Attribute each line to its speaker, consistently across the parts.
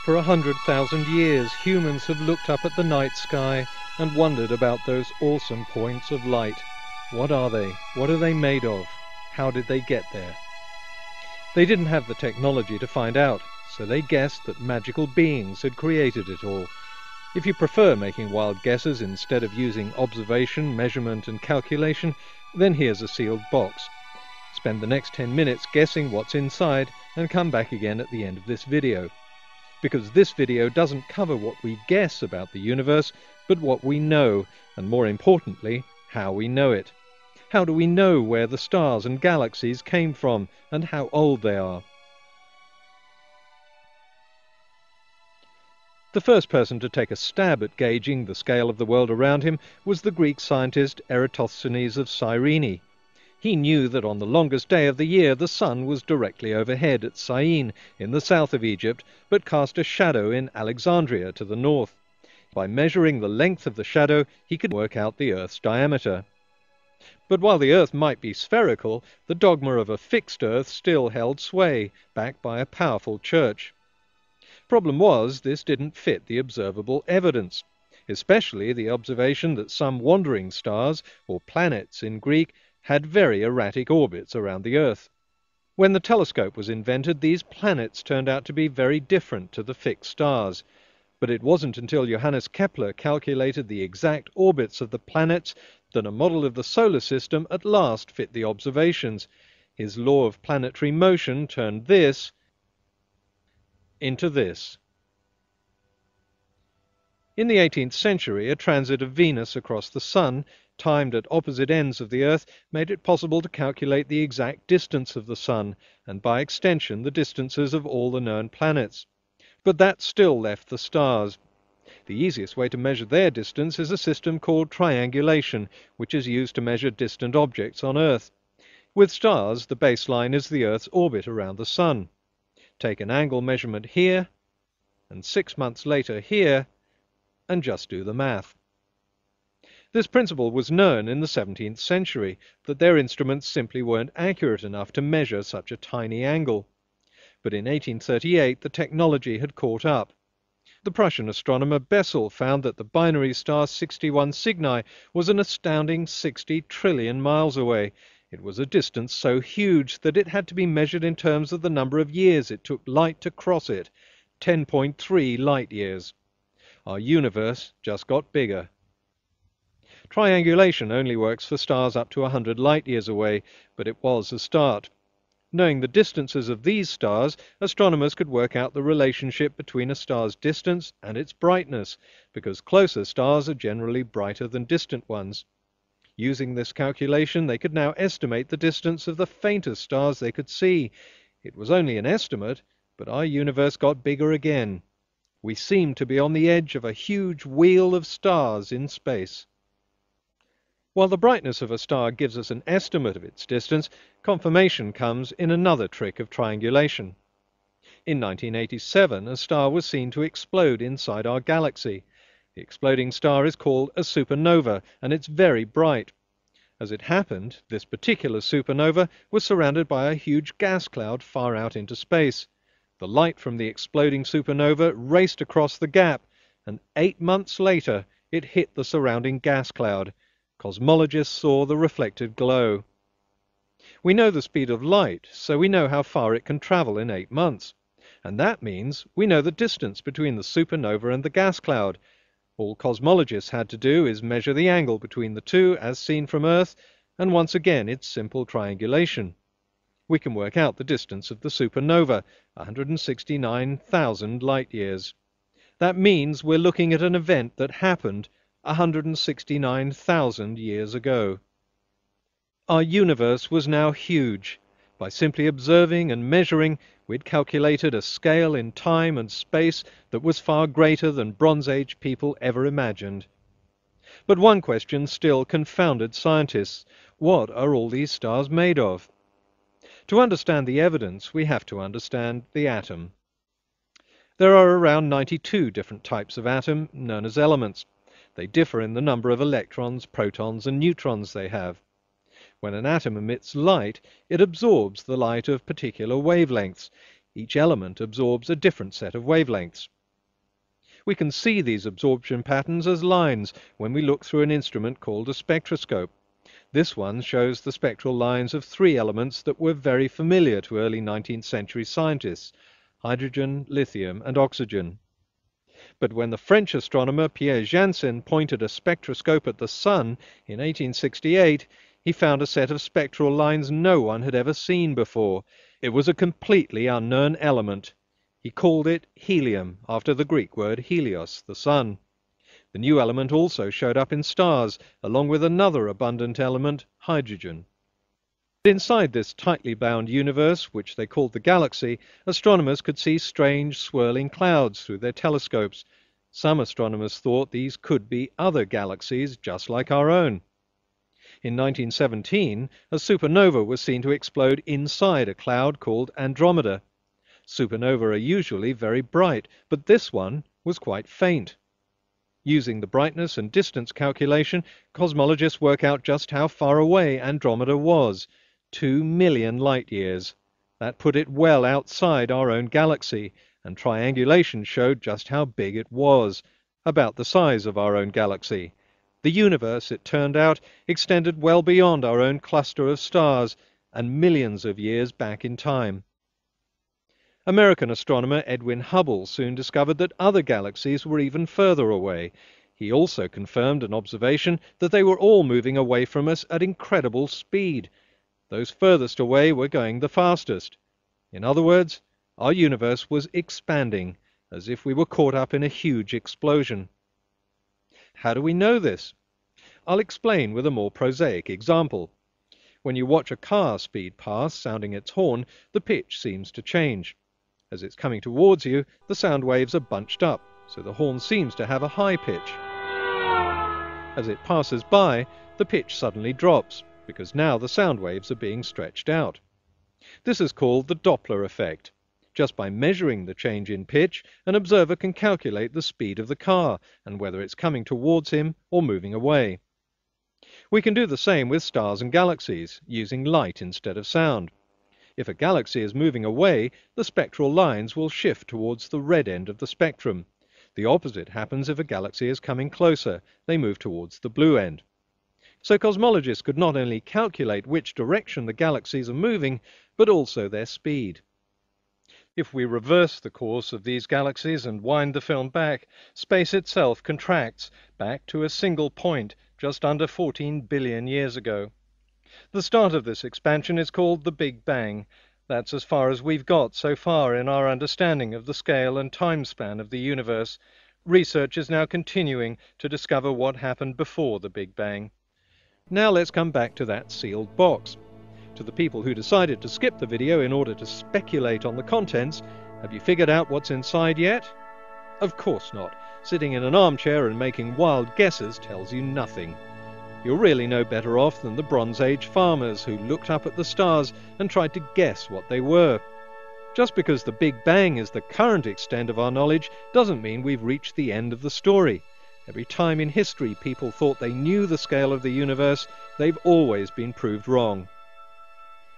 Speaker 1: For 100,000 years, humans have looked up at the night sky and wondered about those awesome points of light. What are they? What are they made of? How did they get there? They didn't have the technology to find out, so they guessed that magical beings had created it all. If you prefer making wild guesses instead of using observation, measurement and calculation, then here's a sealed box. Spend the next 10 minutes guessing what's inside and come back again at the end of this video. Because this video doesn't cover what we guess about the universe, but what we know, and more importantly, how we know it. How do we know where the stars and galaxies came from, and how old they are? The first person to take a stab at gauging the scale of the world around him was the Greek scientist Eratosthenes of Cyrene. He knew that on the longest day of the year the sun was directly overhead at Syene in the south of Egypt, but cast a shadow in Alexandria to the north. By measuring the length of the shadow, he could work out the Earth's diameter. But while the Earth might be spherical, the dogma of a fixed Earth still held sway, backed by a powerful church. Problem was, this didn't fit the observable evidence, especially the observation that some wandering stars, or planets in Greek, had very erratic orbits around the Earth. When the telescope was invented, these planets turned out to be very different to the fixed stars. But it wasn't until Johannes Kepler calculated the exact orbits of the planets that a model of the solar system at last fit the observations. His law of planetary motion turned this into this. In the 18th century, a transit of Venus across the Sun, timed at opposite ends of the Earth, made it possible to calculate the exact distance of the Sun, and by extension the distances of all the known planets. But that still left the stars. The easiest way to measure their distance is a system called triangulation, which is used to measure distant objects on Earth. With stars, the baseline is the Earth's orbit around the Sun. Take an angle measurement here, and 6 months later here, and just do the math. This principle was known in the 17th century, that their instruments simply weren't accurate enough to measure such a tiny angle. But in 1838 the technology had caught up. The Prussian astronomer Bessel found that the binary star 61 Cygni was an astounding 60 trillion miles away. It was a distance so huge that it had to be measured in terms of the number of years it took light to cross it, 10.3 light years. Our universe just got bigger. Triangulation only works for stars up to 100 light-years away, but it was a start. Knowing the distances of these stars, astronomers could work out the relationship between a star's distance and its brightness, because closer stars are generally brighter than distant ones. Using this calculation, they could now estimate the distance of the faintest stars they could see. It was only an estimate, but our universe got bigger again. We seemed to be on the edge of a huge wheel of stars in space. While the brightness of a star gives us an estimate of its distance, confirmation comes in another trick of triangulation. In 1987, a star was seen to explode inside our galaxy. The exploding star is called a supernova, and it's very bright. As it happened, this particular supernova was surrounded by a huge gas cloud far out into space. The light from the exploding supernova raced across the gap, and 8 months later it hit the surrounding gas cloud. Cosmologists saw the reflected glow. We know the speed of light, so we know how far it can travel in 8 months. And that means we know the distance between the supernova and the gas cloud. All cosmologists had to do is measure the angle between the two as seen from Earth, and once again it's simple triangulation. We can work out the distance of the supernova, 169,000 light-years. That means we're looking at an event that happened 169,000 years ago. Our universe was now huge. By simply observing and measuring, we'd calculated a scale in time and space that was far greater than Bronze Age people ever imagined. But one question still confounded scientists. What are all these stars made of? To understand the evidence, we have to understand the atom. There are around 92 different types of atom, known as elements. They differ in the number of electrons, protons, and neutrons they have. When an atom emits light, it absorbs the light of particular wavelengths. Each element absorbs a different set of wavelengths. We can see these absorption patterns as lines when we look through an instrument called a spectroscope. This one shows the spectral lines of three elements that were very familiar to early 19th century scientists: hydrogen, lithium, and oxygen. But when the French astronomer Pierre Janssen pointed a spectroscope at the Sun in 1868, he found a set of spectral lines no one had ever seen before. It was a completely unknown element. He called it helium, after the Greek word helios, the sun. The new element also showed up in stars, along with another abundant element, hydrogen. Inside this tightly bound universe, which they called the galaxy, astronomers could see strange swirling clouds through their telescopes. Some astronomers thought these could be other galaxies just like our own. In 1917, a supernova was seen to explode inside a cloud called Andromeda. Supernovae are usually very bright, but this one was quite faint. Using the brightness and distance calculation, cosmologists work out just how far away Andromeda was: 2 million light-years. That put it well outside our own galaxy, and triangulation showed just how big it was, about the size of our own galaxy. The universe, it turned out, extended well beyond our own cluster of stars, and millions of years back in time. American astronomer Edwin Hubble soon discovered that other galaxies were even further away. He also confirmed an observation that they were all moving away from us at incredible speed. Those furthest away were going the fastest. In other words, our universe was expanding, as if we were caught up in a huge explosion. How do we know this? I'll explain with a more prosaic example. When you watch a car speed past, sounding its horn, the pitch seems to change. As it's coming towards you, the sound waves are bunched up, so the horn seems to have a high pitch. As it passes by, the pitch suddenly drops, because now the sound waves are being stretched out. This is called the Doppler effect. Just by measuring the change in pitch, an observer can calculate the speed of the car, and whether it's coming towards him or moving away. We can do the same with stars and galaxies, using light instead of sound. If a galaxy is moving away, the spectral lines will shift towards the red end of the spectrum. The opposite happens if a galaxy is coming closer. They move towards the blue end. So cosmologists could not only calculate which direction the galaxies are moving, but also their speed. If we reverse the course of these galaxies and wind the film back, space itself contracts back to a single point just under 14 billion years ago. The start of this expansion is called the Big Bang. That's as far as we've got so far in our understanding of the scale and time span of the universe. Research is now continuing to discover what happened before the Big Bang. Now let's come back to that sealed box. To the people who decided to skip the video in order to speculate on the contents, have you figured out what's inside yet? Of course not. Sitting in an armchair and making wild guesses tells you nothing. You're really no better off than the Bronze Age farmers who looked up at the stars and tried to guess what they were. Just because the Big Bang is the current extent of our knowledge doesn't mean we've reached the end of the story. Every time in history people thought they knew the scale of the universe, they've always been proved wrong.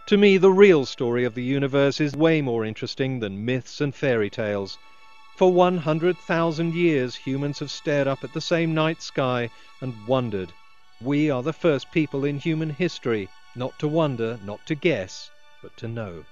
Speaker 1: To me, the real story of the universe is way more interesting than myths and fairy tales. For 100,000 years, humans have stared up at the same night sky and wondered. We are the first people in human history not to wonder, not to guess, but to know.